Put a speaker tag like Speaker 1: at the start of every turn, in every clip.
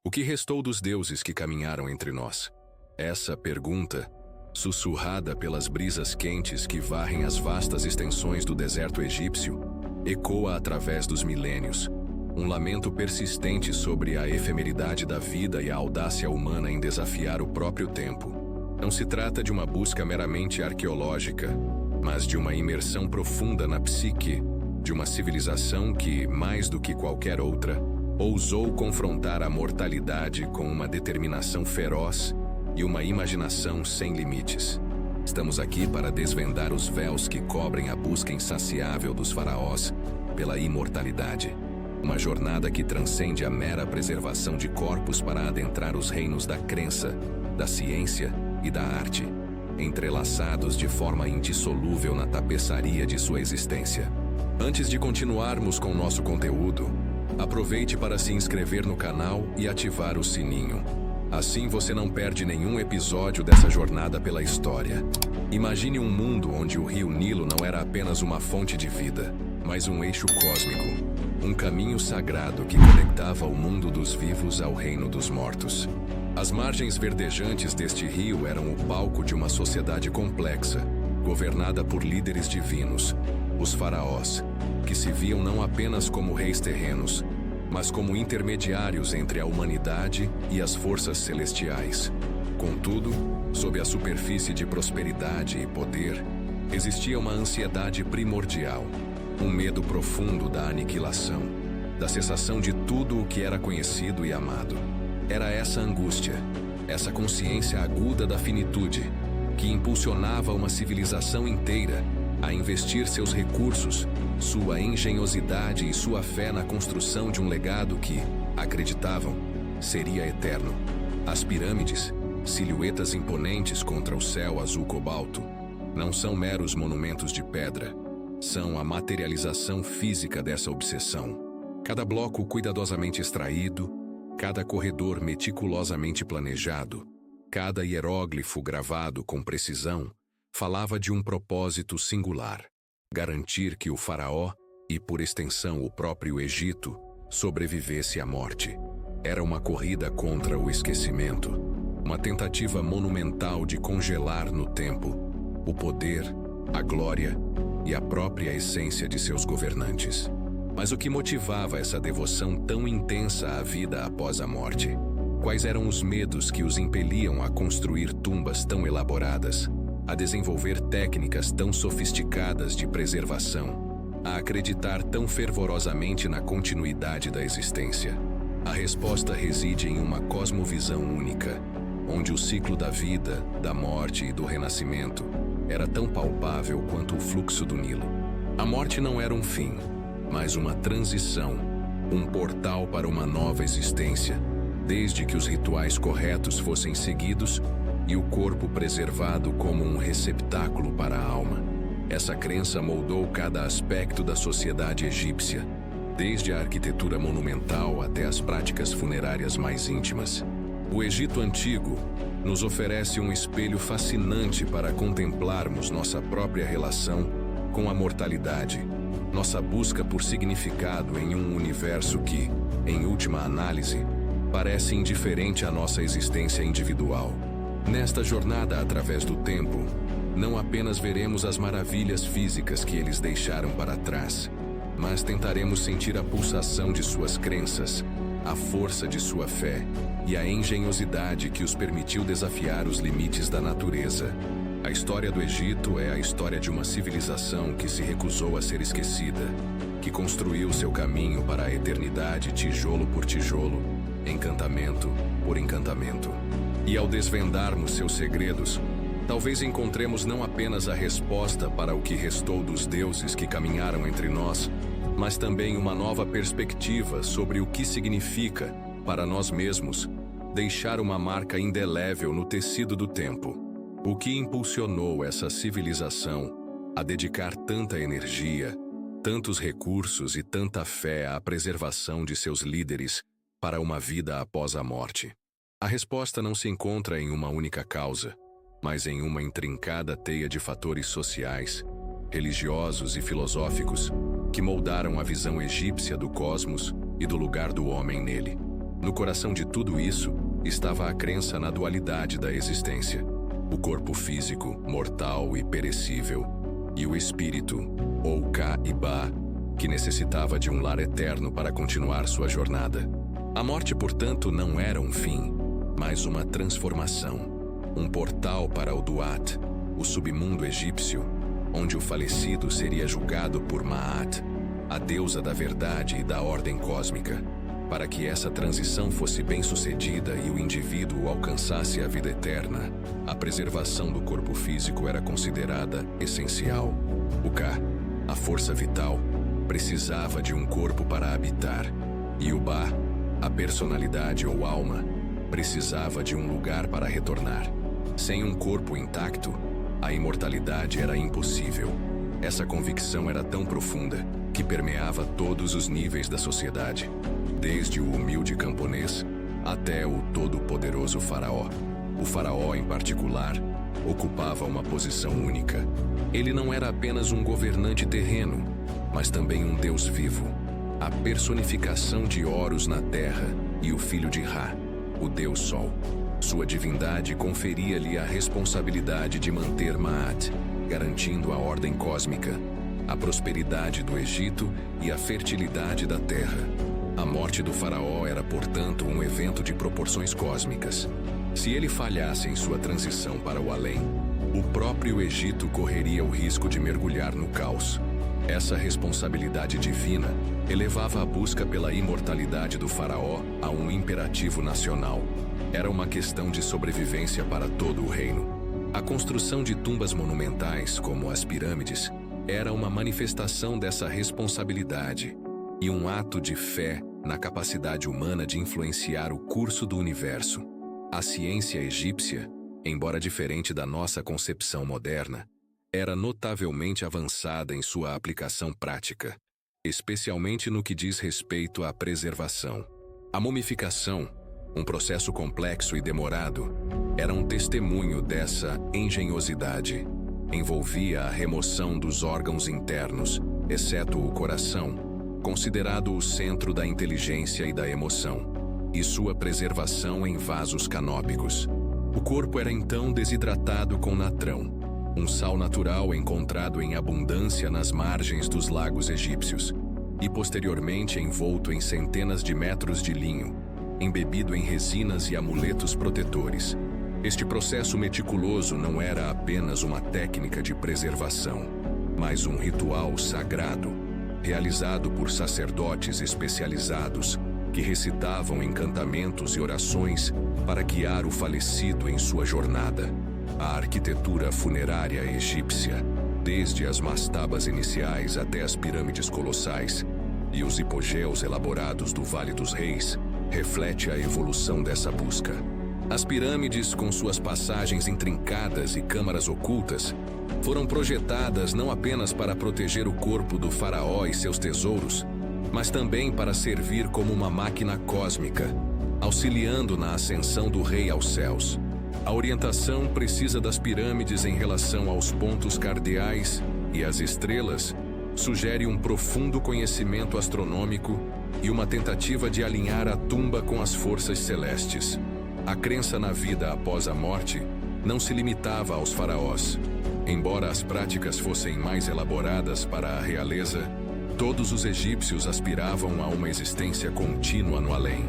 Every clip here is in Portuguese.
Speaker 1: O que restou dos deuses que caminharam entre nós? Essa pergunta, sussurrada pelas brisas quentes que varrem as vastas extensões do deserto egípcio, ecoa através dos milênios, um lamento persistente sobre a efemeridade da vida e a audácia humana em desafiar o próprio tempo. Não se trata de uma busca meramente arqueológica, mas de uma imersão profunda na psique de uma civilização que, mais do que qualquer outra, ousou confrontar a mortalidade com uma determinação feroz e uma imaginação sem limites. Estamos aqui para desvendar os véus que cobrem a busca insaciável dos faraós pela imortalidade. Uma jornada que transcende a mera preservação de corpos para adentrar os reinos da crença, da ciência e da arte, entrelaçados de forma indissolúvel na tapeçaria de sua existência. Antes de continuarmos com nosso conteúdo, aproveite para se inscrever no canal e ativar o sininho. Assim você não perde nenhum episódio dessa jornada pela história. Imagine um mundo onde o rio Nilo não era apenas uma fonte de vida, mas um eixo cósmico, um caminho sagrado que conectava o mundo dos vivos ao reino dos mortos. As margens verdejantes deste rio eram o palco de uma sociedade complexa, governada por líderes divinos, os faraós, que se viam não apenas como reis terrenos, mas como intermediários entre a humanidade e as forças celestiais. Contudo, sob a superfície de prosperidade e poder, existia uma ansiedade primordial, um medo profundo da aniquilação, da cessação de tudo o que era conhecido e amado. Era essa angústia, essa consciência aguda da finitude, que impulsionava uma civilização inteira a investir seus recursos, sua engenhosidade e sua fé na construção de um legado que, acreditavam, seria eterno. As pirâmides, silhuetas imponentes contra o céu azul cobalto, não são meros monumentos de pedra, são a materialização física dessa obsessão. Cada bloco cuidadosamente extraído, cada corredor meticulosamente planejado, cada hieróglifo gravado com precisão, falava de um propósito singular: garantir que o faraó, e por extensão o próprio Egito, sobrevivesse à morte. Era uma corrida contra o esquecimento, uma tentativa monumental de congelar no tempo o poder, a glória e a própria essência de seus governantes. Mas o que motivava essa devoção tão intensa à vida após a morte? Quais eram os medos que os impeliam a construir tumbas tão elaboradas, a desenvolver técnicas tão sofisticadas de preservação, a acreditar tão fervorosamente na continuidade da existência? A resposta reside em uma cosmovisão única, onde o ciclo da vida, da morte e do renascimento era tão palpável quanto o fluxo do Nilo. A morte não era um fim, mas uma transição, um portal para uma nova existência, desde que os rituais corretos fossem seguidos e o corpo preservado como um receptáculo para a alma. Essa crença moldou cada aspecto da sociedade egípcia, desde a arquitetura monumental até as práticas funerárias mais íntimas. O Egito Antigo nos oferece um espelho fascinante para contemplarmos nossa própria relação com a mortalidade, nossa busca por significado em um universo que, em última análise, parece indiferente à nossa existência individual. Nesta jornada através do tempo, não apenas veremos as maravilhas físicas que eles deixaram para trás, mas tentaremos sentir a pulsação de suas crenças, a força de sua fé e a engenhosidade que os permitiu desafiar os limites da natureza. A história do Egito é a história de uma civilização que se recusou a ser esquecida, que construiu seu caminho para a eternidade tijolo por tijolo, encantamento por encantamento. E ao desvendarmos seus segredos, talvez encontremos não apenas a resposta para o que restou dos deuses que caminharam entre nós, mas também uma nova perspectiva sobre o que significa, para nós mesmos, deixar uma marca indelével no tecido do tempo. O que impulsionou essa civilização a dedicar tanta energia, tantos recursos e tanta fé à preservação de seus líderes para uma vida após a morte? A resposta não se encontra em uma única causa, mas em uma intrincada teia de fatores sociais, religiosos e filosóficos que moldaram a visão egípcia do cosmos e do lugar do homem nele. No coração de tudo isso estava a crença na dualidade da existência: o corpo físico, mortal e perecível, e o espírito, ou Ka e Ba, que necessitava de um lar eterno para continuar sua jornada. A morte, portanto, não era um fim, mas uma transformação, um portal para o Duat, o submundo egípcio, onde o falecido seria julgado por Ma'at, a deusa da verdade e da ordem cósmica. Para que essa transição fosse bem-sucedida e o indivíduo alcançasse a vida eterna, a preservação do corpo físico era considerada essencial. O Ka, a força vital, precisava de um corpo para habitar, e o Ba, a personalidade ou alma, precisava de um lugar para retornar. Sem um corpo intacto, a imortalidade era impossível. Essa convicção era tão profunda que permeava todos os níveis da sociedade, desde o humilde camponês até o todo-poderoso faraó. O faraó, em particular, ocupava uma posição única. Ele não era apenas um governante terreno, mas também um deus vivo, a personificação de Horus na terra e o filho de Ra, o deus Sol. Sua divindade conferia-lhe a responsabilidade de manter Ma'at, garantindo a ordem cósmica, a prosperidade do Egito e a fertilidade da terra. A morte do faraó era, portanto, um evento de proporções cósmicas. Se ele falhasse em sua transição para o além, o próprio Egito correria o risco de mergulhar no caos. Essa responsabilidade divina elevava a busca pela imortalidade do faraó a um imperativo nacional. Era uma questão de sobrevivência para todo o reino. A construção de tumbas monumentais, como as pirâmides, era uma manifestação dessa responsabilidade e um ato de fé na capacidade humana de influenciar o curso do universo. A ciência egípcia, embora diferente da nossa concepção moderna, era notavelmente avançada em sua aplicação prática, especialmente no que diz respeito à preservação. A mumificação, um processo complexo e demorado, era um testemunho dessa engenhosidade. Envolvia a remoção dos órgãos internos, exceto o coração, considerado o centro da inteligência e da emoção, e sua preservação em vasos canópicos. O corpo era então desidratado com natrão, um sal natural encontrado em abundância nas margens dos lagos egípcios, e posteriormente envolto em centenas de metros de linho, embebido em resinas e amuletos protetores. Este processo meticuloso não era apenas uma técnica de preservação, mas um ritual sagrado, realizado por sacerdotes especializados que recitavam encantamentos e orações para guiar o falecido em sua jornada. A arquitetura funerária egípcia, desde as mastabas iniciais até as pirâmides colossais e os hipogeus elaborados do Vale dos Reis, reflete a evolução dessa busca. As pirâmides, com suas passagens intrincadas e câmaras ocultas, foram projetadas não apenas para proteger o corpo do faraó e seus tesouros, mas também para servir como uma máquina cósmica, auxiliando na ascensão do rei aos céus. A orientação precisa das pirâmides em relação aos pontos cardeais e às estrelas sugere um profundo conhecimento astronômico e uma tentativa de alinhar a tumba com as forças celestes. A crença na vida após a morte não se limitava aos faraós. Embora as práticas fossem mais elaboradas para a realeza, todos os egípcios aspiravam a uma existência contínua no além.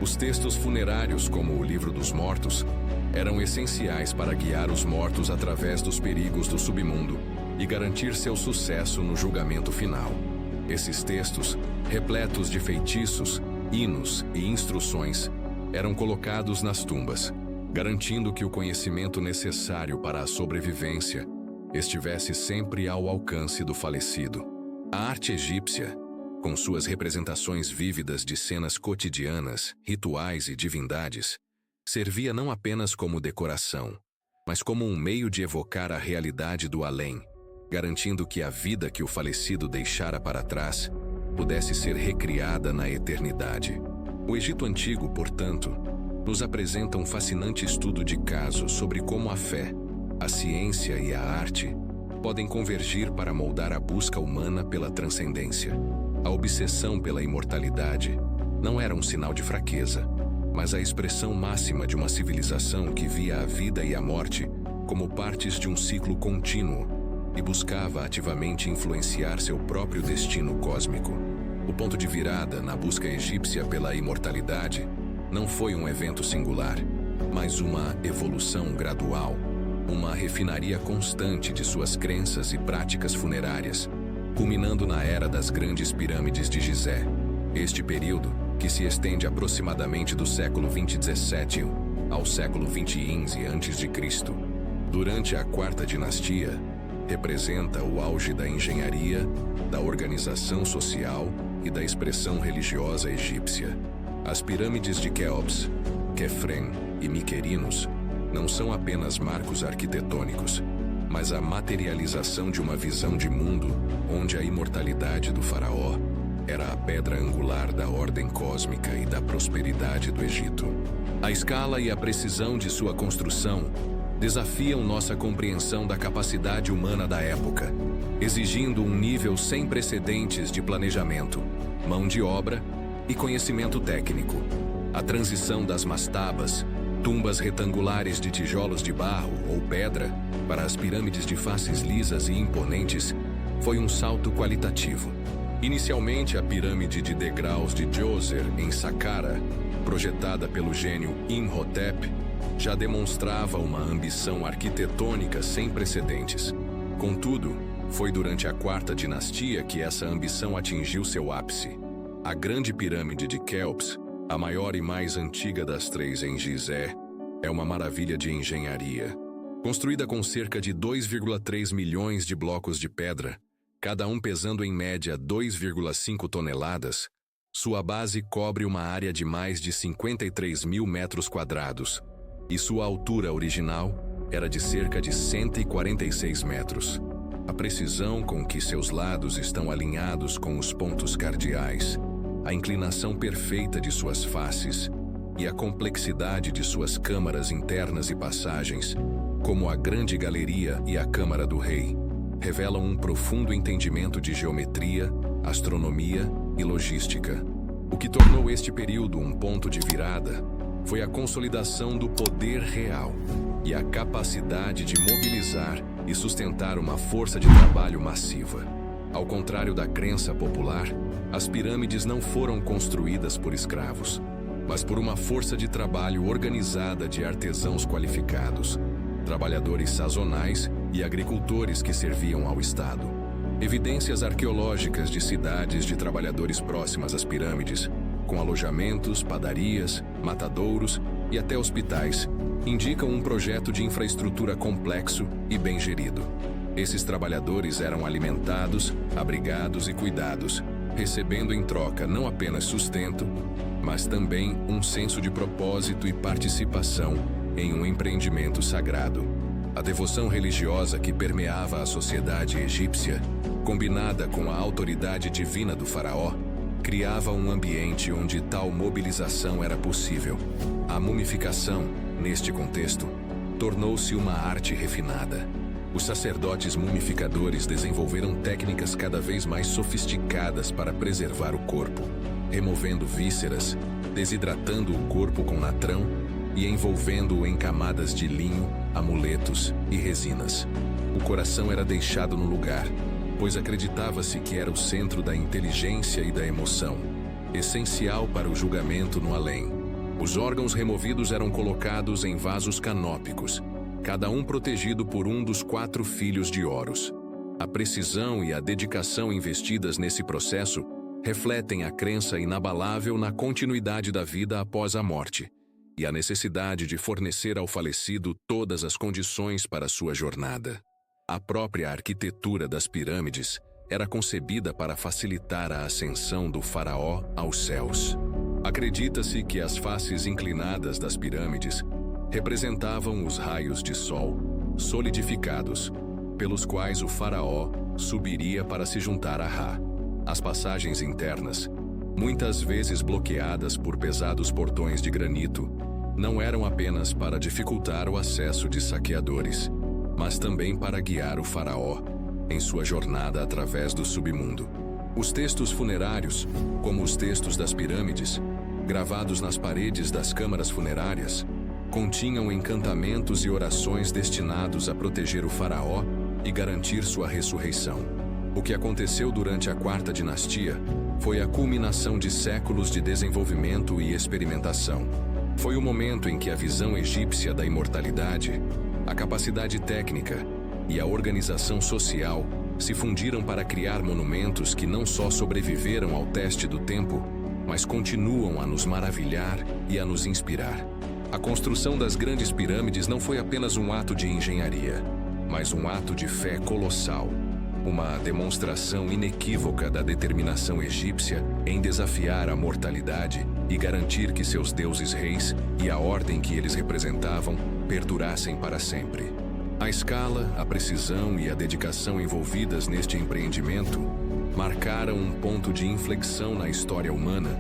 Speaker 1: Os textos funerários, como o Livro dos Mortos, eram essenciais para guiar os mortos através dos perigos do submundo e garantir seu sucesso no julgamento final. Esses textos, repletos de feitiços, hinos e instruções, eram colocados nas tumbas, garantindo que o conhecimento necessário para a sobrevivência estivesse sempre ao alcance do falecido. A arte egípcia, com suas representações vívidas de cenas cotidianas, rituais e divindades, servia não apenas como decoração, mas como um meio de evocar a realidade do além, garantindo que a vida que o falecido deixara para trás pudesse ser recriada na eternidade. O Egito Antigo, portanto, nos apresenta um fascinante estudo de caso sobre como a fé, a ciência e a arte podem convergir para moldar a busca humana pela transcendência. A obsessão pela imortalidade não era um sinal de fraqueza, mas a expressão máxima de uma civilização que via a vida e a morte como partes de um ciclo contínuo e buscava ativamente influenciar seu próprio destino cósmico. O ponto de virada na busca egípcia pela imortalidade não foi um evento singular, mas uma evolução gradual, uma refinaria constante de suas crenças e práticas funerárias, culminando na era das grandes pirâmides de Gizé. Este período, que se estende aproximadamente do século 20-17 ao século 20-15 a.C., durante a Quarta Dinastia, representa o auge da engenharia, da organização social e da expressão religiosa egípcia. As pirâmides de Quéops, Quefren e Miquerinos não são apenas marcos arquitetônicos, mas a materialização de uma visão de mundo onde a imortalidade do faraó era a pedra angular da ordem cósmica e da prosperidade do Egito. A escala e a precisão de sua construção desafiam nossa compreensão da capacidade humana da época, exigindo um nível sem precedentes de planejamento, mão de obra e conhecimento técnico. A transição das mastabas, tumbas retangulares de tijolos de barro ou pedra, para as pirâmides de faces lisas e imponentes, foi um salto qualitativo. Inicialmente, a pirâmide de degraus de Djoser, em Saqqara, projetada pelo gênio Imhotep, já demonstrava uma ambição arquitetônica sem precedentes. Contudo, foi durante a Quarta Dinastia que essa ambição atingiu seu ápice. A Grande Pirâmide de Quéops, a maior e mais antiga das três em Gizé, é uma maravilha de engenharia. Construída com cerca de 2,3 milhões de blocos de pedra, cada um pesando em média 2,5 toneladas, sua base cobre uma área de mais de 53 mil metros quadrados, e sua altura original era de cerca de 146 metros. A precisão com que seus lados estão alinhados com os pontos cardeais, a inclinação perfeita de suas faces e a complexidade de suas câmaras internas e passagens, como a Grande Galeria e a Câmara do Rei, revelam um profundo entendimento de geometria, astronomia e logística. O que tornou este período um ponto de virada foi a consolidação do poder real e a capacidade de mobilizar e sustentar uma força de trabalho massiva. Ao contrário da crença popular, as pirâmides não foram construídas por escravos, mas por uma força de trabalho organizada de artesãos qualificados, trabalhadores sazonais e agricultores que serviam ao Estado. Evidências arqueológicas de cidades de trabalhadores próximas às pirâmides, com alojamentos, padarias, matadouros e até hospitais, indicam um projeto de infraestrutura complexo e bem gerido. Esses trabalhadores eram alimentados, abrigados e cuidados, recebendo em troca não apenas sustento, mas também um senso de propósito e participação em um empreendimento sagrado. A devoção religiosa que permeava a sociedade egípcia, combinada com a autoridade divina do faraó, criava um ambiente onde tal mobilização era possível. A mumificação, neste contexto, tornou-se uma arte refinada. Os sacerdotes mumificadores desenvolveram técnicas cada vez mais sofisticadas para preservar o corpo, removendo vísceras, desidratando o corpo com natrão e envolvendo-o em camadas de linho, amuletos e resinas. O coração era deixado no lugar, pois acreditava-se que era o centro da inteligência e da emoção, essencial para o julgamento no além. Os órgãos removidos eram colocados em vasos canópicos, cada um protegido por um dos 4 filhos de Horus. A precisão e a dedicação investidas nesse processo refletem a crença inabalável na continuidade da vida após a morte e a necessidade de fornecer ao falecido todas as condições para sua jornada. A própria arquitetura das pirâmides era concebida para facilitar a ascensão do faraó aos céus. Acredita-se que as faces inclinadas das pirâmides representavam os raios de sol solidificados, pelos quais o faraó subiria para se juntar a Ra. As passagens internas, muitas vezes bloqueadas por pesados portões de granito, não eram apenas para dificultar o acesso de saqueadores, mas também para guiar o faraó em sua jornada através do submundo. Os textos funerários, como os textos das pirâmides, gravados nas paredes das câmaras funerárias, continham encantamentos e orações destinados a proteger o faraó e garantir sua ressurreição. O que aconteceu durante a Quarta Dinastia foi a culminação de séculos de desenvolvimento e experimentação. Foi o momento em que a visão egípcia da imortalidade, a capacidade técnica e a organização social se fundiram para criar monumentos que não só sobreviveram ao teste do tempo, mas continuam a nos maravilhar e a nos inspirar. A construção das grandes pirâmides não foi apenas um ato de engenharia, mas um ato de fé colossal, uma demonstração inequívoca da determinação egípcia em desafiar a mortalidade e garantir que seus deuses reis e a ordem que eles representavam perdurassem para sempre. A escala, a precisão e a dedicação envolvidas neste empreendimento marcaram um ponto de inflexão na história humana,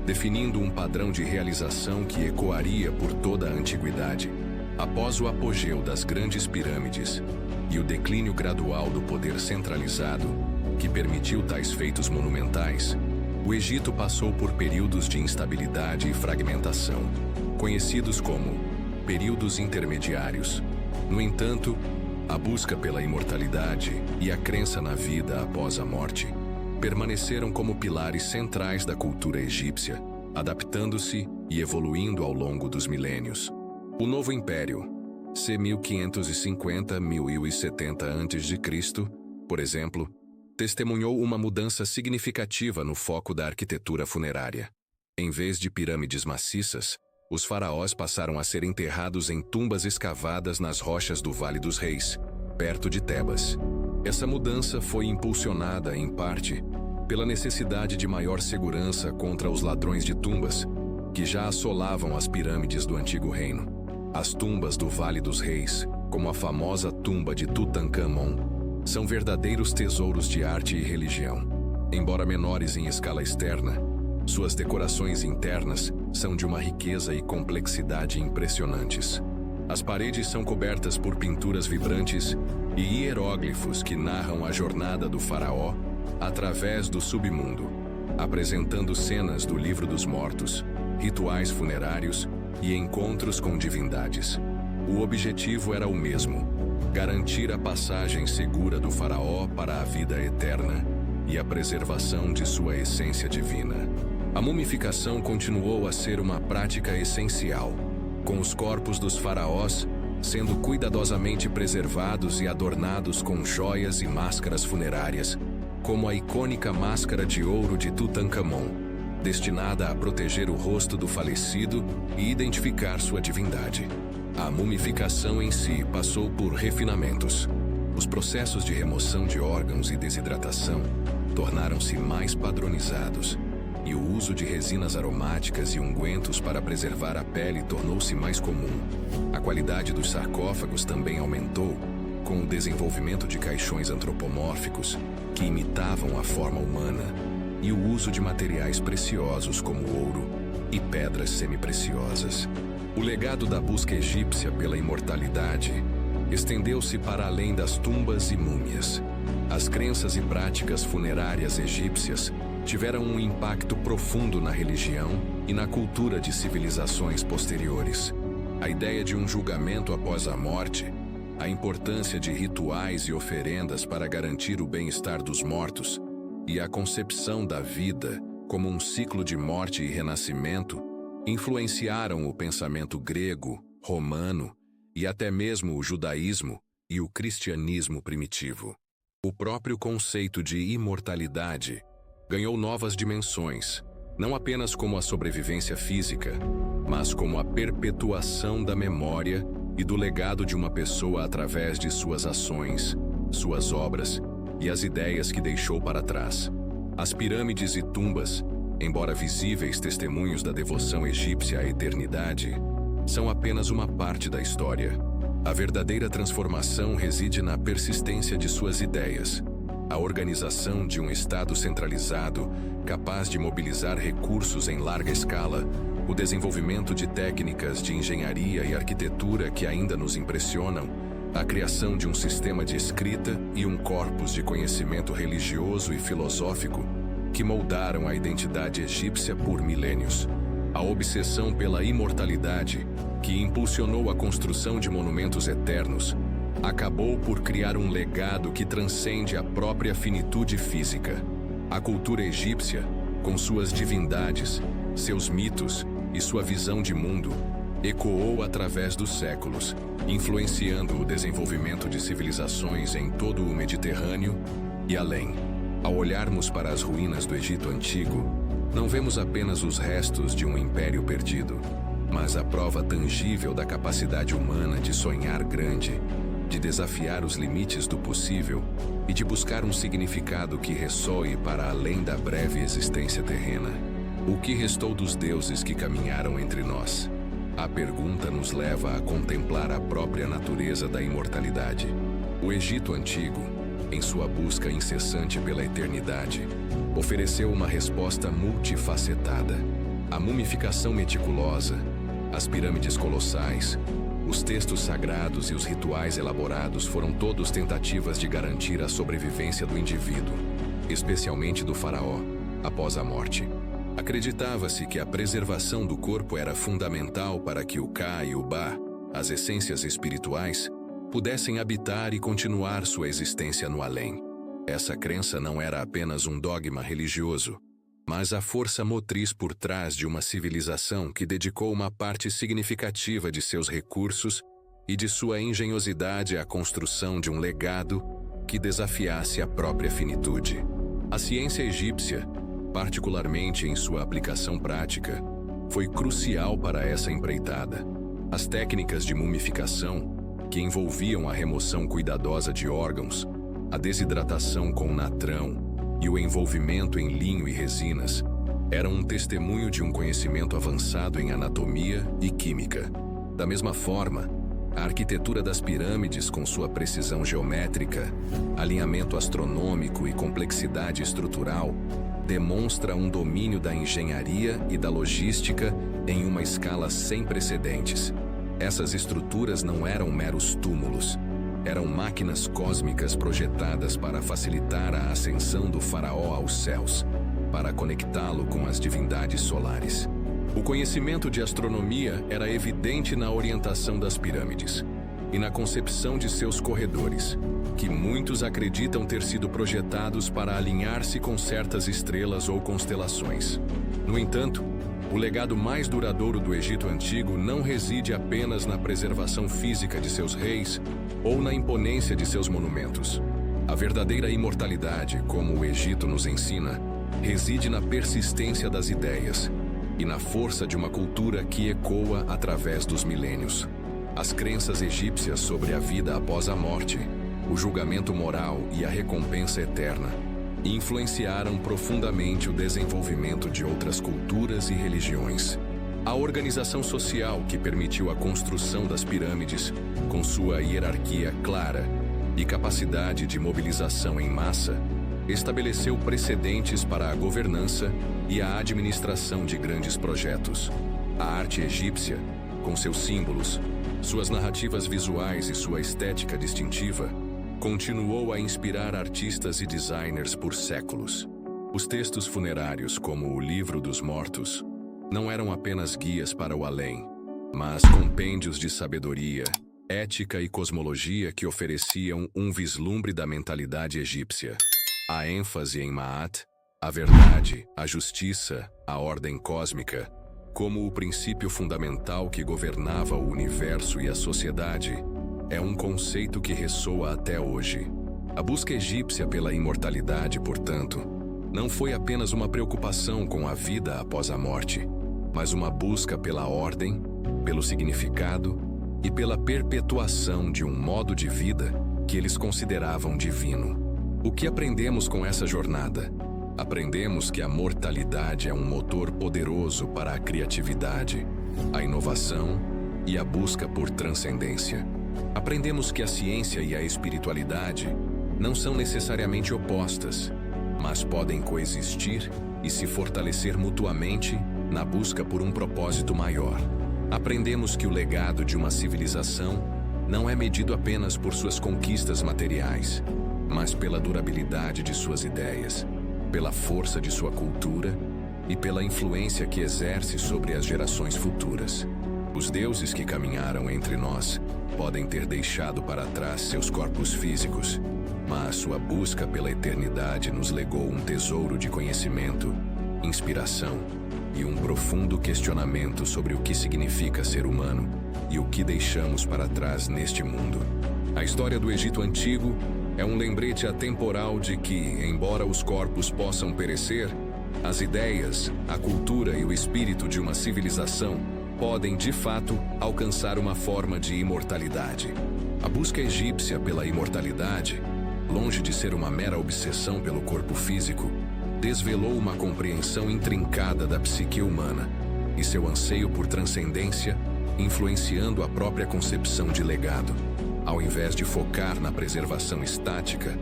Speaker 1: definindo um padrão de realização que ecoaria por toda a antiguidade. Após o apogeu das grandes pirâmides e o declínio gradual do poder centralizado, que permitiu tais feitos monumentais, o Egito passou por períodos de instabilidade e fragmentação, conhecidos como períodos intermediários. No entanto, a busca pela imortalidade e a crença na vida após a morte permaneceram como pilares centrais da cultura egípcia, adaptando-se e evoluindo ao longo dos milênios. O Novo Império, c. 1550–1070 a.C., por exemplo, testemunhou uma mudança significativa no foco da arquitetura funerária. Em vez de pirâmides maciças, os faraós passaram a ser enterrados em tumbas escavadas nas rochas do Vale dos Reis, perto de Tebas. Essa mudança foi impulsionada, em parte, pela necessidade de maior segurança contra os ladrões de tumbas, que já assolavam as pirâmides do Antigo Reino. As tumbas do Vale dos Reis, como a famosa tumba de Tutankhamon, são verdadeiros tesouros de arte e religião. Embora menores em escala externa, suas decorações internas são de uma riqueza e complexidade impressionantes. As paredes são cobertas por pinturas vibrantes e hieróglifos que narram a jornada do faraó através do submundo, apresentando cenas do Livro dos Mortos, rituais funerários e encontros com divindades. O objetivo era o mesmo: garantir a passagem segura do faraó para a vida eterna e a preservação de sua essência divina. A mumificação continuou a ser uma prática essencial, com os corpos dos faraós sendo cuidadosamente preservados e adornados com joias e máscaras funerárias, como a icônica máscara de ouro de Tutankhamon, destinada a proteger o rosto do falecido e identificar sua divindade. A mumificação em si passou por refinamentos. Os processos de remoção de órgãos e desidratação tornaram-se mais padronizados, e o uso de resinas aromáticas e ungüentos para preservar a pele tornou-se mais comum. A qualidade dos sarcófagos também aumentou, com o desenvolvimento de caixões antropomórficos que imitavam a forma humana, e o uso de materiais preciosos como ouro e pedras semipreciosas. O legado da busca egípcia pela imortalidade estendeu-se para além das tumbas e múmias. As crenças e práticas funerárias egípcias tiveram um impacto profundo na religião e na cultura de civilizações posteriores. A ideia de um julgamento após a morte, a importância de rituais e oferendas para garantir o bem-estar dos mortos, e a concepção da vida como um ciclo de morte e renascimento influenciaram o pensamento grego, romano e até mesmo o judaísmo e o cristianismo primitivo. O próprio conceito de imortalidade ganhou novas dimensões, não apenas como a sobrevivência física, mas como a perpetuação da memória e do legado de uma pessoa através de suas ações, suas obras e as ideias que deixou para trás. As pirâmides e tumbas, embora visíveis testemunhos da devoção egípcia à eternidade, são apenas uma parte da história. A verdadeira transformação reside na persistência de suas ideias, a organização de um Estado centralizado, capaz de mobilizar recursos em larga escala, o desenvolvimento de técnicas de engenharia e arquitetura que ainda nos impressionam, a criação de um sistema de escrita e um corpus de conhecimento religioso e filosófico que moldaram a identidade egípcia por milênios. A obsessão pela imortalidade, que impulsionou a construção de monumentos eternos, acabou por criar um legado que transcende a própria finitude física. A cultura egípcia, com suas divindades, seus mitos e sua visão de mundo, ecoou através dos séculos, influenciando o desenvolvimento de civilizações em todo o Mediterrâneo e além. Ao olharmos para as ruínas do Egito Antigo, não vemos apenas os restos de um império perdido, mas a prova tangível da capacidade humana de sonhar grande, de desafiar os limites do possível e de buscar um significado que ressoe para além da breve existência terrena. O que restou dos deuses que caminharam entre nós? A pergunta nos leva a contemplar a própria natureza da imortalidade. O Egito Antigo, em sua busca incessante pela eternidade, ofereceu uma resposta multifacetada. A mumificação meticulosa, as pirâmides colossais, os textos sagrados e os rituais elaborados foram todos tentativas de garantir a sobrevivência do indivíduo, especialmente do faraó, após a morte. Acreditava-se que a preservação do corpo era fundamental para que o Ka e o Ba, as essências espirituais, pudessem habitar e continuar sua existência no além. Essa crença não era apenas um dogma religioso, mas a força motriz por trás de uma civilização que dedicou uma parte significativa de seus recursos e de sua engenhosidade à construção de um legado que desafiasse a própria finitude. A ciência egípcia, particularmente em sua aplicação prática, foi crucial para essa empreitada. As técnicas de mumificação, que envolviam a remoção cuidadosa de órgãos, a desidratação com natrão e o envolvimento em linho e resinas, eram um testemunho de um conhecimento avançado em anatomia e química. Da mesma forma, a arquitetura das pirâmides, com sua precisão geométrica, alinhamento astronômico e complexidade estrutural, demonstra um domínio da engenharia e da logística em uma escala sem precedentes. Essas estruturas não eram meros túmulos, eram máquinas cósmicas projetadas para facilitar a ascensão do faraó aos céus, para conectá-lo com as divindades solares. O conhecimento de astronomia era evidente na orientação das pirâmides e na concepção de seus corredores, que muitos acreditam ter sido projetados para alinhar-se com certas estrelas ou constelações. No entanto, o legado mais duradouro do Egito Antigo não reside apenas na preservação física de seus reis ou na imponência de seus monumentos. A verdadeira imortalidade, como o Egito nos ensina, reside na persistência das ideias e na força de uma cultura que ecoa através dos milênios. As crenças egípcias sobre a vida após a morte, o julgamento moral e a recompensa eterna influenciaram profundamente o desenvolvimento de outras culturas e religiões. A organização social que permitiu a construção das pirâmides, com sua hierarquia clara e capacidade de mobilização em massa, estabeleceu precedentes para a governança e a administração de grandes projetos. A arte egípcia, com seus símbolos, suas narrativas visuais e sua estética distintiva, continuou a inspirar artistas e designers por séculos. Os textos funerários, como o Livro dos Mortos, não eram apenas guias para o além, mas compêndios de sabedoria, ética e cosmologia que ofereciam um vislumbre da mentalidade egípcia. A ênfase em Ma'at, a verdade, a justiça, a ordem cósmica, como o princípio fundamental que governava o universo e a sociedade, é um conceito que ressoa até hoje. A busca egípcia pela imortalidade, portanto, não foi apenas uma preocupação com a vida após a morte, mas uma busca pela ordem, pelo significado e pela perpetuação de um modo de vida que eles consideravam divino. O que aprendemos com essa jornada? Aprendemos que a mortalidade é um motor poderoso para a criatividade, a inovação e a busca por transcendência. Aprendemos que a ciência e a espiritualidade não são necessariamente opostas, mas podem coexistir e se fortalecer mutuamente na busca por um propósito maior. Aprendemos que o legado de uma civilização não é medido apenas por suas conquistas materiais, mas pela durabilidade de suas ideias, pela força de sua cultura e pela influência que exerce sobre as gerações futuras. Os deuses que caminharam entre nós podem ter deixado para trás seus corpos físicos, mas sua busca pela eternidade nos legou um tesouro de conhecimento, inspiração e um profundo questionamento sobre o que significa ser humano e o que deixamos para trás neste mundo. A história do Egito Antigo é um lembrete atemporal de que, embora os corpos possam perecer, as ideias, a cultura e o espírito de uma civilização podem, de fato, alcançar uma forma de imortalidade. A busca egípcia pela imortalidade, longe de ser uma mera obsessão pelo corpo físico, desvelou uma compreensão intrincada da psique humana e seu anseio por transcendência, influenciando a própria concepção de legado. Ao invés de focar na preservação estática,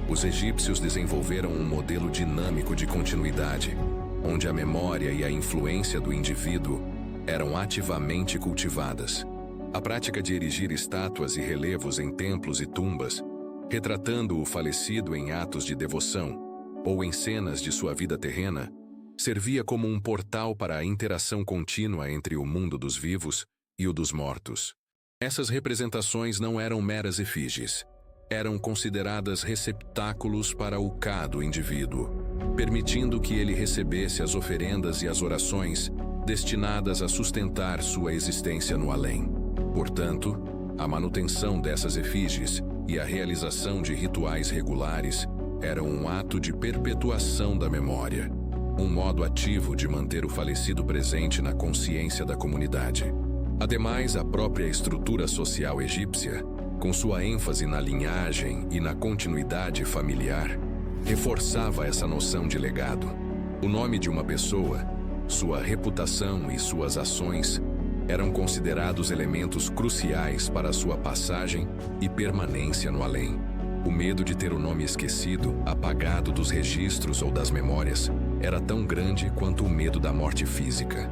Speaker 1: os egípcios desenvolveram um modelo dinâmico de continuidade, onde a memória e a influência do indivíduo eram ativamente cultivadas. A prática de erigir estátuas e relevos em templos e tumbas, retratando o falecido em atos de devoção ou em cenas de sua vida terrena, servia como um portal para a interação contínua entre o mundo dos vivos e o dos mortos. Essas representações não eram meras efígies. Eram consideradas receptáculos para o cá do indivíduo, permitindo que ele recebesse as oferendas e as orações destinadas a sustentar sua existência no além. Portanto, a manutenção dessas efígies e a realização de rituais regulares eram um ato de perpetuação da memória, um modo ativo de manter o falecido presente na consciência da comunidade. Ademais, a própria estrutura social egípcia, com sua ênfase na linhagem e na continuidade familiar, reforçava essa noção de legado. O nome de uma pessoa, sua reputação e suas ações eram considerados elementos cruciais para sua passagem e permanência no além. O medo de ter o nome esquecido, apagado dos registros ou das memórias, era tão grande quanto o medo da morte física.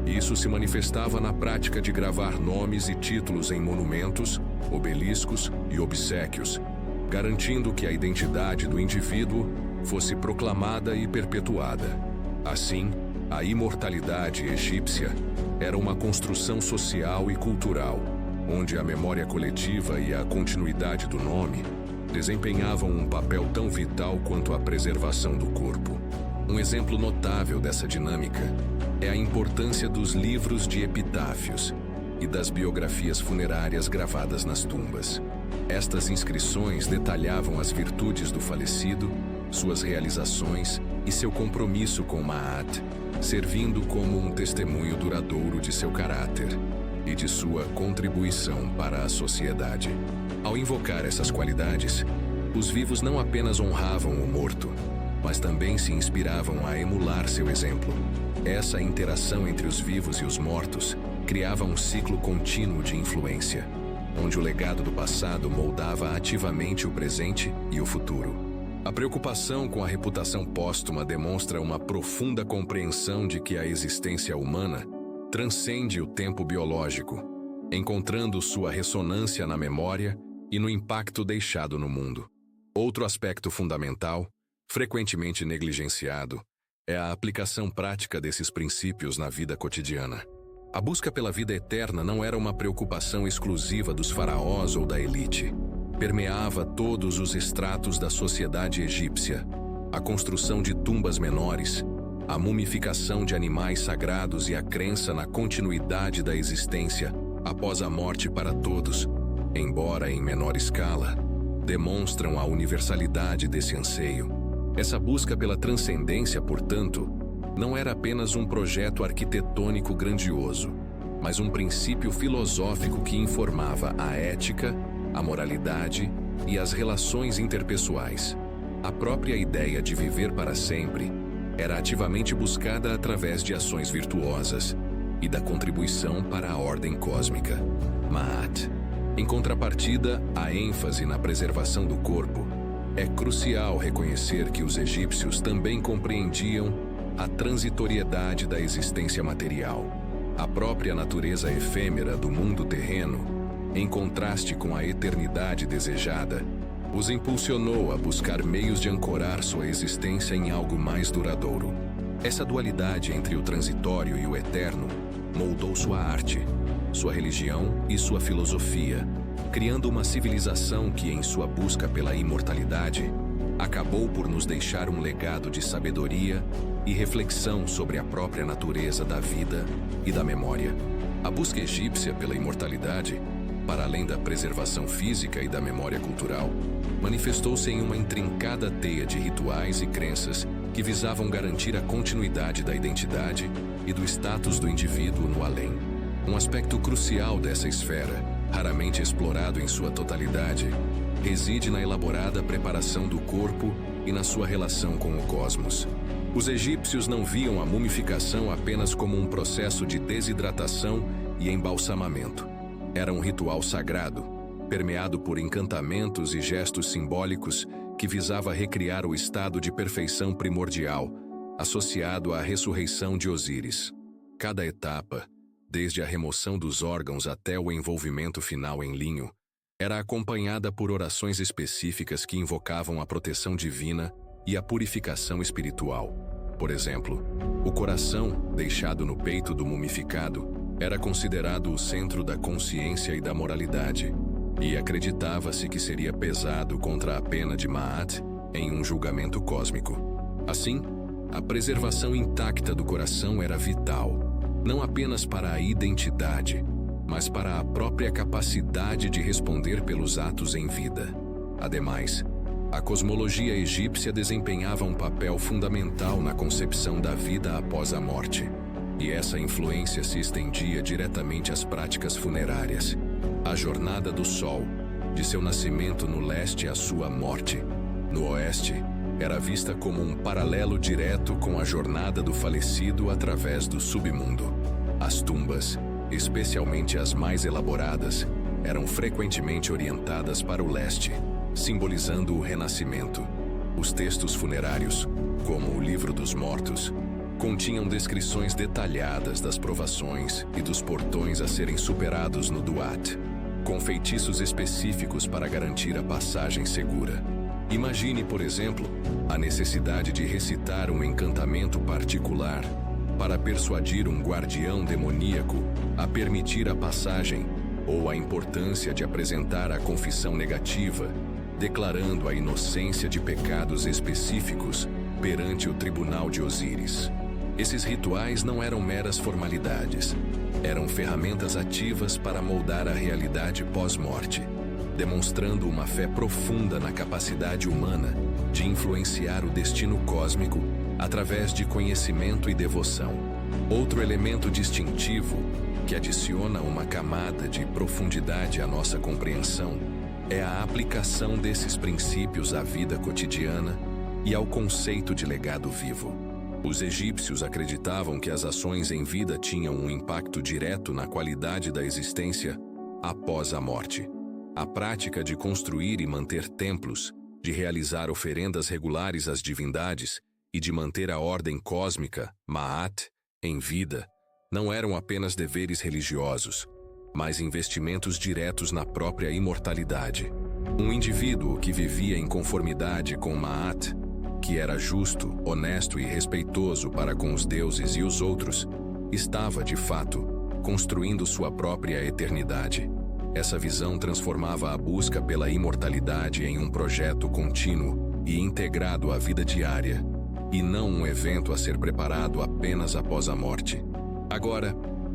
Speaker 1: Isso se manifestava na prática de gravar nomes e títulos em monumentos, obeliscos e obséquios, garantindo que a identidade do indivíduo fosse proclamada e perpetuada. Assim, a imortalidade egípcia era uma construção social e cultural, onde a memória coletiva e a continuidade do nome desempenhavam um papel tão vital quanto a preservação do corpo. Um exemplo notável dessa dinâmica é a importância dos livros de epitáfios e das biografias funerárias gravadas nas tumbas. Estas inscrições detalhavam as virtudes do falecido, suas realizações e seu compromisso com Ma'at, servindo como um testemunho duradouro de seu caráter e de sua contribuição para a sociedade. Ao invocar essas qualidades, os vivos não apenas honravam o morto, mas também se inspiravam a emular seu exemplo. Essa interação entre os vivos e os mortos criava um ciclo contínuo de influência, onde o legado do passado moldava ativamente o presente e o futuro. A preocupação com a reputação póstuma demonstra uma profunda compreensão de que a existência humana transcende o tempo biológico, encontrando sua ressonância na memória e no impacto deixado no mundo. Outro aspecto fundamental, frequentemente negligenciado, é a aplicação prática desses princípios na vida cotidiana. A busca pela vida eterna não era uma preocupação exclusiva dos faraós ou da elite. Permeava todos os estratos da sociedade egípcia. A construção de tumbas menores, a mumificação de animais sagrados e a crença na continuidade da existência após a morte para todos, embora em menor escala, demonstram a universalidade desse anseio. Essa busca pela transcendência, portanto, não era apenas um projeto arquitetônico grandioso, mas um princípio filosófico que informava a ética, a moralidade e as relações interpessoais. A própria ideia de viver para sempre era ativamente buscada através de ações virtuosas e da contribuição para a ordem cósmica. Ma'at. Em contrapartida, a ênfase na preservação do corpo, é crucial reconhecer que os egípcios também compreendiam a transitoriedade da existência material. A própria natureza efêmera do mundo terreno, em contraste com a eternidade desejada, os impulsionou a buscar meios de ancorar sua existência em algo mais duradouro. Essa dualidade entre o transitório e o eterno moldou sua arte, sua religião e sua filosofia, criando uma civilização que, em sua busca pela imortalidade, acabou por nos deixar um legado de sabedoria e reflexão sobre a própria natureza da vida e da memória. A busca egípcia pela imortalidade, para além da preservação física e da memória cultural, manifestou-se em uma intrincada teia de rituais e crenças que visavam garantir a continuidade da identidade e do status do indivíduo no além. Um aspecto crucial dessa esfera, raramente explorado em sua totalidade, reside na elaborada preparação do corpo e na sua relação com o cosmos. Os egípcios não viam a mumificação apenas como um processo de desidratação e embalsamamento. Era um ritual sagrado, permeado por encantamentos e gestos simbólicos que visava recriar o estado de perfeição primordial, associado à ressurreição de Osíris. Cada etapa, desde a remoção dos órgãos até o envolvimento final em linho, era acompanhada por orações específicas que invocavam a proteção divina e a purificação espiritual. Por exemplo, o coração, deixado no peito do mumificado, era considerado o centro da consciência e da moralidade, e acreditava-se que seria pesado contra a pena de Ma'at em um julgamento cósmico. Assim, a preservação intacta do coração era vital, não apenas para a identidade, mas para a própria capacidade de responder pelos atos em vida. Ademais, a cosmologia egípcia desempenhava um papel fundamental na concepção da vida após a morte, e essa influência se estendia diretamente às práticas funerárias. A jornada do Sol, de seu nascimento no leste à sua morte, no oeste, era vista como um paralelo direto com a jornada do falecido através do submundo. As tumbas, especialmente as mais elaboradas, eram frequentemente orientadas para o leste, simbolizando o renascimento. Os textos funerários, como o Livro dos Mortos, continham descrições detalhadas das provações e dos portões a serem superados no Duat, com feitiços específicos para garantir a passagem segura. Imagine, por exemplo, a necessidade de recitar um encantamento particular para persuadir um guardião demoníaco a permitir a passagem, ou a importância de apresentar a confissão negativa, declarando a inocência de pecados específicos perante o tribunal de Osíris. Esses rituais não eram meras formalidades, eram ferramentas ativas para moldar a realidade pós-morte, demonstrando uma fé profunda na capacidade humana de influenciar o destino cósmico através de conhecimento e devoção. Outro elemento distintivo que adiciona uma camada de profundidade à nossa compreensão é a aplicação desses princípios à vida cotidiana e ao conceito de legado vivo. Os egípcios acreditavam que as ações em vida tinham um impacto direto na qualidade da existência após a morte. A prática de construir e manter templos, de realizar oferendas regulares às divindades e de manter a ordem cósmica, Ma'at, em vida, não eram apenas deveres religiosos, mas investimentos diretos na própria imortalidade. Um indivíduo que vivia em conformidade com Ma'at, que era justo, honesto e respeitoso para com os deuses e os outros, estava, de fato, construindo sua própria eternidade. Essa visão transformava a busca pela imortalidade em um projeto contínuo e integrado à vida diária, e não um evento a ser preparado apenas após a morte. Agora,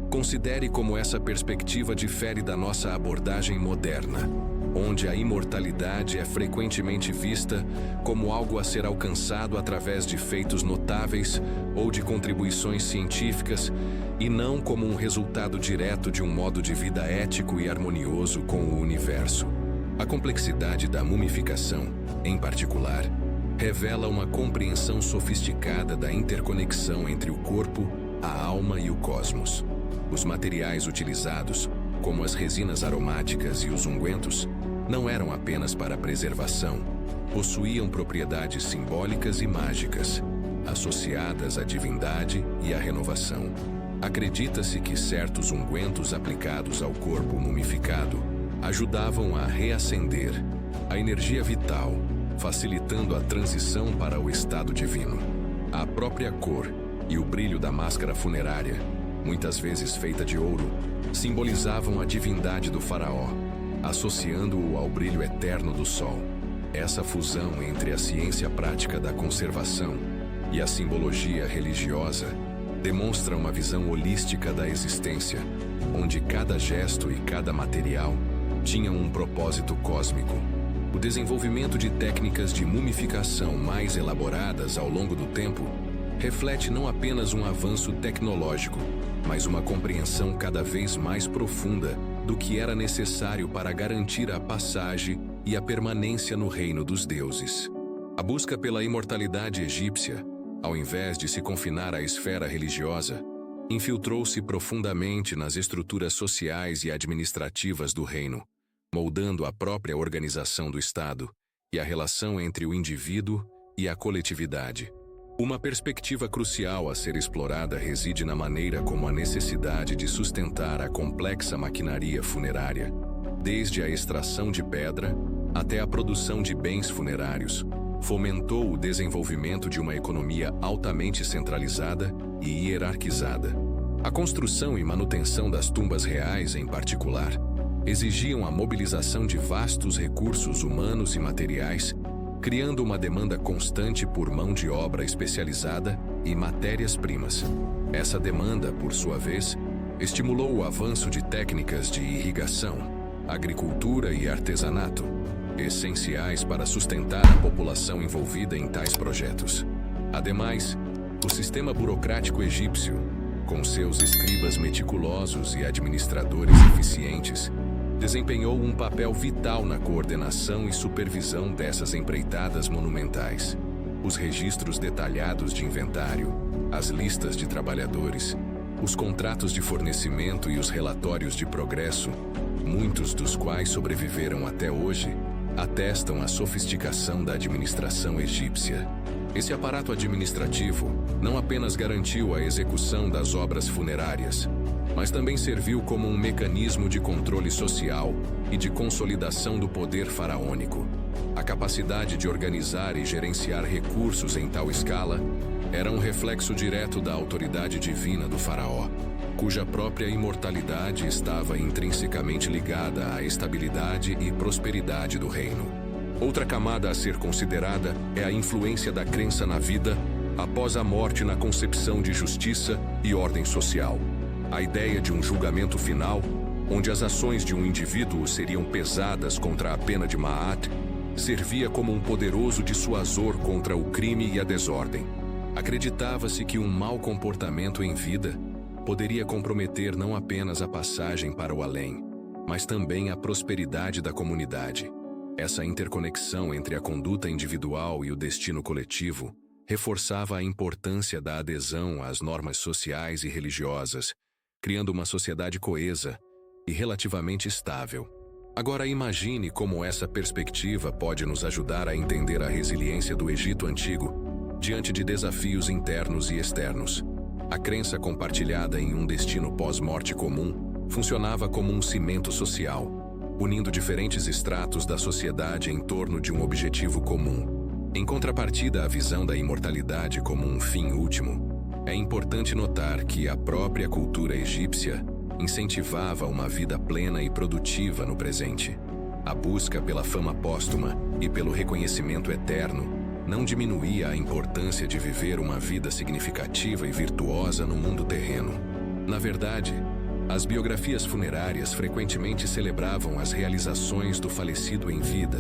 Speaker 1: considere como essa perspectiva difere da nossa abordagem moderna, onde a imortalidade é frequentemente vista como algo a ser alcançado através de feitos notáveis ou de contribuições científicas, e não como um resultado direto de um modo de vida ético e harmonioso com o universo. A complexidade da mumificação, em particular, revela uma compreensão sofisticada da interconexão entre o corpo, a alma e o cosmos. Os materiais utilizados, como as resinas aromáticas e os ungüentos, não eram apenas para preservação, possuíam propriedades simbólicas e mágicas, associadas à divindade e à renovação. Acredita-se que certos ungüentos aplicados ao corpo mumificado ajudavam a reacender, a energia vital, facilitando a transição para o estado divino. A própria cor e o brilho da máscara funerária, muitas vezes feita de ouro, simbolizavam a divindade do faraó, associando-o ao brilho eterno do sol. Essa fusão entre a ciência prática da conservação e a simbologia religiosa demonstra uma visão holística da existência, onde cada gesto e cada material tinham um propósito cósmico. O desenvolvimento de técnicas de mumificação mais elaboradas ao longo do tempo reflete não apenas um avanço tecnológico, mas uma compreensão cada vez mais profunda do que era necessário para garantir a passagem e a permanência no reino dos deuses. A busca pela imortalidade egípcia, ao invés de se confinar à esfera religiosa, infiltrou-se profundamente nas estruturas sociais e administrativas do reino, moldando a própria organização do Estado e a relação entre o indivíduo e a coletividade. Uma perspectiva crucial a ser explorada reside na maneira como a necessidade de sustentar a complexa maquinaria funerária, desde a extração de pedra até a produção de bens funerários, fomentou o desenvolvimento de uma economia altamente centralizada e hierarquizada. A construção e manutenção das tumbas reais, em particular, exigiam a mobilização de vastos recursos humanos e materiais, criando uma demanda constante por mão de obra especializada e matérias-primas. Essa demanda, por sua vez, estimulou o avanço de técnicas de irrigação, agricultura e artesanato, essenciais para sustentar a população envolvida em tais projetos. Ademais, o sistema burocrático egípcio, com seus escribas meticulosos e administradores eficientes, desempenhou um papel vital na coordenação e supervisão dessas empreitadas monumentais. Os registros detalhados de inventário, as listas de trabalhadores, os contratos de fornecimento e os relatórios de progresso, muitos dos quais sobreviveram até hoje, atestam a sofisticação da administração egípcia. Esse aparato administrativo não apenas garantiu a execução das obras funerárias, mas também serviu como um mecanismo de controle social e de consolidação do poder faraônico. A capacidade de organizar e gerenciar recursos em tal escala era um reflexo direto da autoridade divina do faraó, cuja própria imortalidade estava intrinsecamente ligada à estabilidade e prosperidade do reino. Outra camada a ser considerada é a influência da crença na vida após a morte na concepção de justiça e ordem social. A ideia de um julgamento final, onde as ações de um indivíduo seriam pesadas contra a pena de Ma'at, servia como um poderoso dissuasor contra o crime e a desordem. Acreditava-se que um mau comportamento em vida poderia comprometer não apenas a passagem para o além, mas também a prosperidade da comunidade. Essa interconexão entre a conduta individual e o destino coletivo reforçava a importância da adesão às normas sociais e religiosas, criando uma sociedade coesa e relativamente estável. Agora imagine como essa perspectiva pode nos ajudar a entender a resiliência do Egito Antigo diante de desafios internos e externos. A crença compartilhada em um destino pós-morte comum funcionava como um cimento social, unindo diferentes estratos da sociedade em torno de um objetivo comum. Em contrapartida à visão da imortalidade como um fim último, é importante notar que a própria cultura egípcia incentivava uma vida plena e produtiva no presente. A busca pela fama póstuma e pelo reconhecimento eterno não diminuía a importância de viver uma vida significativa e virtuosa no mundo terreno. Na verdade, as biografias funerárias frequentemente celebravam as realizações do falecido em vida,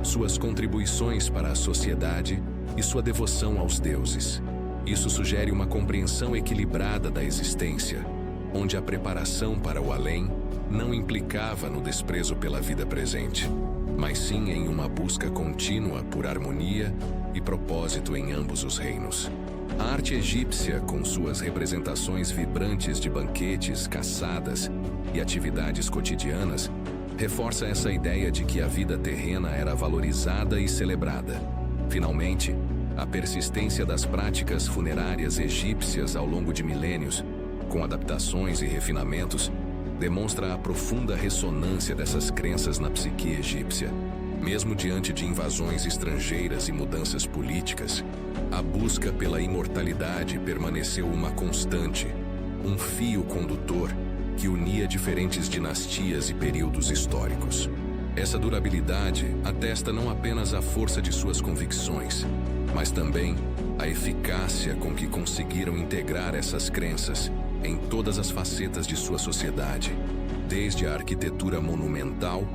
Speaker 1: suas contribuições para a sociedade e sua devoção aos deuses. Isso sugere uma compreensão equilibrada da existência, onde a preparação para o além não implicava no desprezo pela vida presente, mas sim em uma busca contínua por harmonia e propósito em ambos os reinos. A arte egípcia, com suas representações vibrantes de banquetes, caçadas e atividades cotidianas, reforça essa ideia de que a vida terrena era valorizada e celebrada. Finalmente, a persistência das práticas funerárias egípcias ao longo de milênios, com adaptações e refinamentos, demonstra a profunda ressonância dessas crenças na psique egípcia. Mesmo diante de invasões estrangeiras e mudanças políticas, a busca pela imortalidade permaneceu uma constante, um fio condutor que unia diferentes dinastias e períodos históricos. Essa durabilidade atesta não apenas a força de suas convicções, mas também a eficácia com que conseguiram integrar essas crenças em todas as facetas de sua sociedade, desde a arquitetura monumental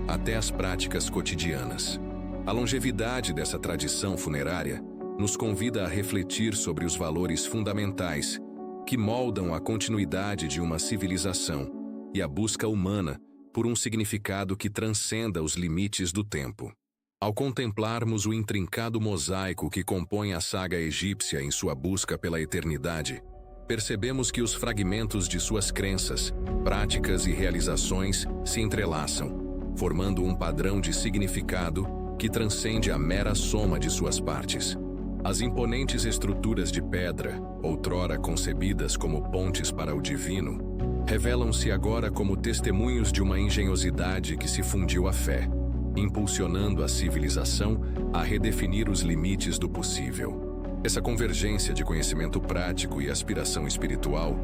Speaker 1: até as práticas cotidianas. A longevidade dessa tradição funerária nos convida a refletir sobre os valores fundamentais que moldam a continuidade de uma civilização e a busca humana por um significado que transcenda os limites do tempo. Ao contemplarmos o intrincado mosaico que compõe a saga egípcia em sua busca pela eternidade, percebemos que os fragmentos de suas crenças, práticas e realizações se entrelaçam, formando um padrão de significado que transcende a mera soma de suas partes. As imponentes estruturas de pedra, outrora concebidas como pontes para o divino, revelam-se agora como testemunhos de uma engenhosidade que se fundiu à fé, impulsionando a civilização a redefinir os limites do possível. Essa convergência de conhecimento prático e aspiração espiritual,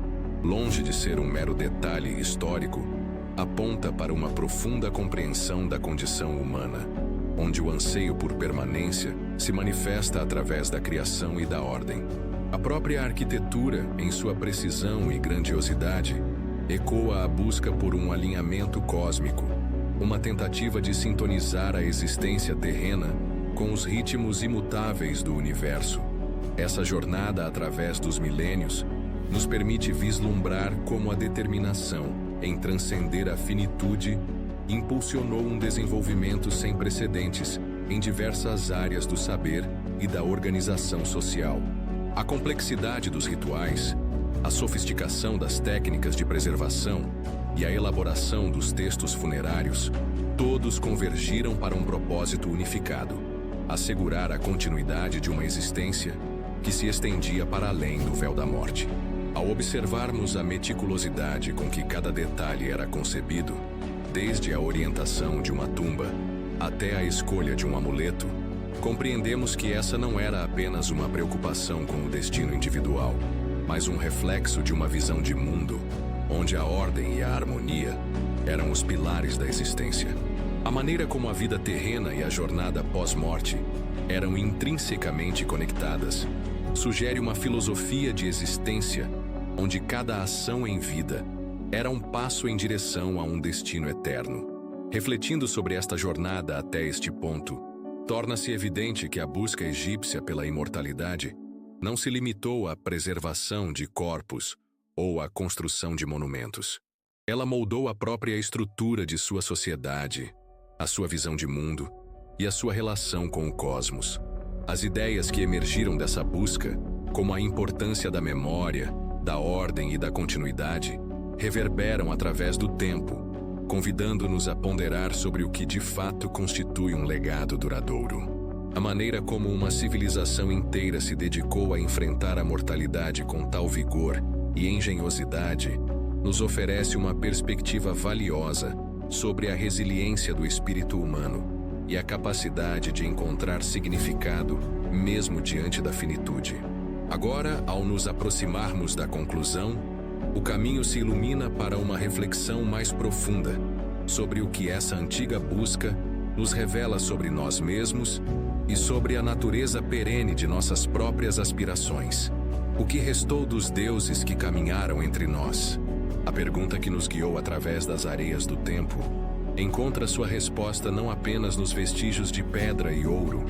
Speaker 1: longe de ser um mero detalhe histórico, aponta para uma profunda compreensão da condição humana, onde o anseio por permanência se manifesta através da criação e da ordem. A própria arquitetura, em sua precisão e grandiosidade, ecoa a busca por um alinhamento cósmico, uma tentativa de sintonizar a existência terrena com os ritmos imutáveis do universo. Essa jornada através dos milênios nos permite vislumbrar como a determinação em transcender a finitude impulsionou um desenvolvimento sem precedentes em diversas áreas do saber e da organização social. A complexidade dos rituais, a sofisticação das técnicas de preservação e a elaboração dos textos funerários, todos convergiram para um propósito unificado: assegurar a continuidade de uma existência que se estendia para além do véu da morte. Ao observarmos a meticulosidade com que cada detalhe era concebido, desde a orientação de uma tumba até a escolha de um amuleto, compreendemos que essa não era apenas uma preocupação com o destino individual, mas um reflexo de uma visão de mundo onde a ordem e a harmonia eram os pilares da existência. A maneira como a vida terrena e a jornada pós-morte eram intrinsecamente conectadas sugere uma filosofia de existência onde cada ação em vida era um passo em direção a um destino eterno. Refletindo sobre esta jornada até este ponto, torna-se evidente que a busca egípcia pela imortalidade não se limitou à preservação de corpos ou à construção de monumentos. Ela moldou a própria estrutura de sua sociedade, a sua visão de mundo e a sua relação com o cosmos. As ideias que emergiram dessa busca, como a importância da memória, da ordem e da continuidade, reverberam através do tempo, convidando-nos a ponderar sobre o que de fato constitui um legado duradouro. A maneira como uma civilização inteira se dedicou a enfrentar a mortalidade com tal vigor e engenhosidade nos oferece uma perspectiva valiosa sobre a resiliência do espírito humano e a capacidade de encontrar significado mesmo diante da finitude. Agora, ao nos aproximarmos da conclusão, o caminho se ilumina para uma reflexão mais profunda sobre o que essa antiga busca nos revela sobre nós mesmos e sobre a natureza perene de nossas próprias aspirações. O que restou dos deuses que caminharam entre nós? A pergunta que nos guiou através das areias do tempo encontra sua resposta não apenas nos vestígios de pedra e ouro,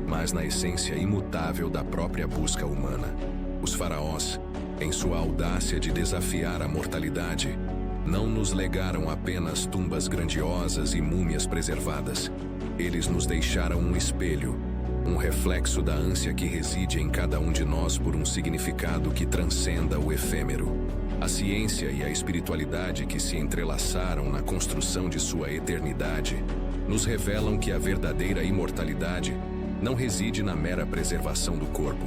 Speaker 1: mas na essência imutável da própria busca humana. Os faraós, em sua audácia de desafiar a mortalidade, não nos legaram apenas tumbas grandiosas e múmias preservadas. Eles nos deixaram um espelho, um reflexo da ânsia que reside em cada um de nós por um significado que transcenda o efêmero. A ciência e a espiritualidade que se entrelaçaram na construção de sua eternidade nos revelam que a verdadeira imortalidade não reside na mera preservação do corpo,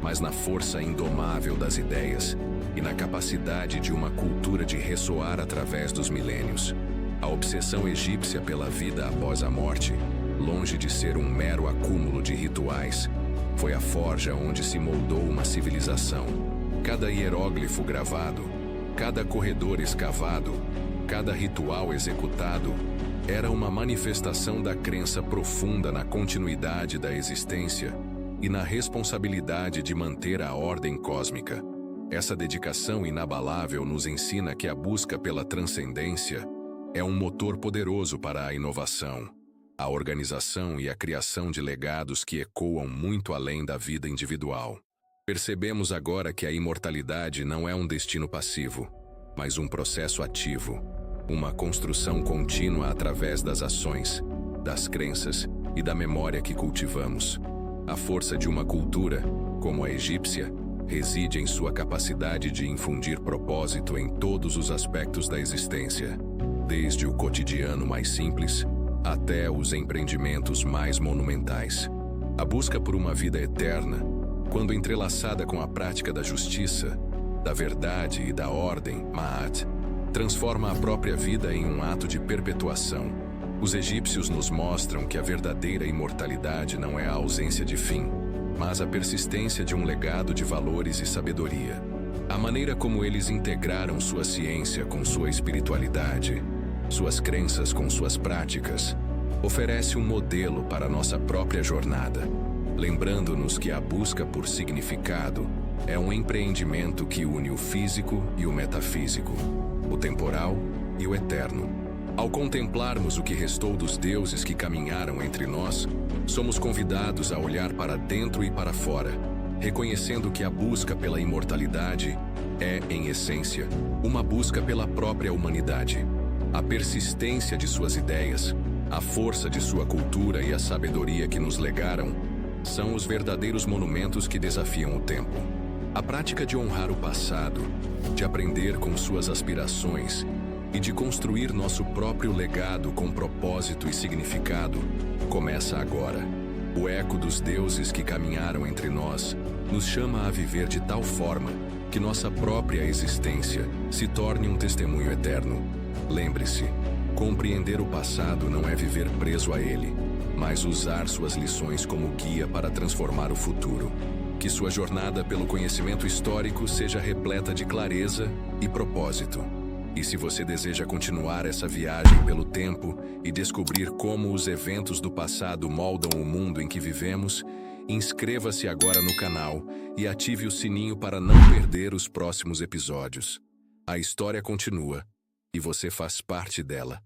Speaker 1: mas na força indomável das ideias e na capacidade de uma cultura de ressoar através dos milênios. A obsessão egípcia pela vida após a morte, longe de ser um mero acúmulo de rituais, foi a forja onde se moldou uma civilização. Cada hieróglifo gravado, cada corredor escavado, cada ritual executado era uma manifestação da crença profunda na continuidade da existência e na responsabilidade de manter a ordem cósmica. Essa dedicação inabalável nos ensina que a busca pela transcendência é um motor poderoso para a inovação, a organização e a criação de legados que ecoam muito além da vida individual. Percebemos agora que a imortalidade não é um destino passivo, mas um processo ativo, uma construção contínua através das ações, das crenças e da memória que cultivamos. A força de uma cultura, como a egípcia, reside em sua capacidade de infundir propósito em todos os aspectos da existência, desde o cotidiano mais simples até os empreendimentos mais monumentais. A busca por uma vida eterna, quando entrelaçada com a prática da justiça, da verdade e da ordem, Ma'at, transforma a própria vida em um ato de perpetuação. Os egípcios nos mostram que a verdadeira imortalidade não é a ausência de fim, mas a persistência de um legado de valores e sabedoria. A maneira como eles integraram sua ciência com sua espiritualidade, suas crenças com suas práticas, oferece um modelo para nossa própria jornada, lembrando-nos que a busca por significado é um empreendimento que une o físico e o metafísico, o temporal e o eterno. Ao contemplarmos o que restou dos deuses que caminharam entre nós, somos convidados a olhar para dentro e para fora, reconhecendo que a busca pela imortalidade é, em essência, uma busca pela própria humanidade. A persistência de suas ideias, a força de sua cultura e a sabedoria que nos legaram são os verdadeiros monumentos que desafiam o tempo. A prática de honrar o passado, de aprender com suas aspirações e de construir nosso próprio legado com propósito e significado começa agora. O eco dos deuses que caminharam entre nós nos chama a viver de tal forma que nossa própria existência se torne um testemunho eterno. Lembre-se, compreender o passado não é viver preso a ele, mas usar suas lições como guia para transformar o futuro. Que sua jornada pelo conhecimento histórico seja repleta de clareza e propósito. E se você deseja continuar essa viagem pelo tempo e descobrir como os eventos do passado moldam o mundo em que vivemos, inscreva-se agora no canal e ative o sininho para não perder os próximos episódios. A história continua e você faz parte dela.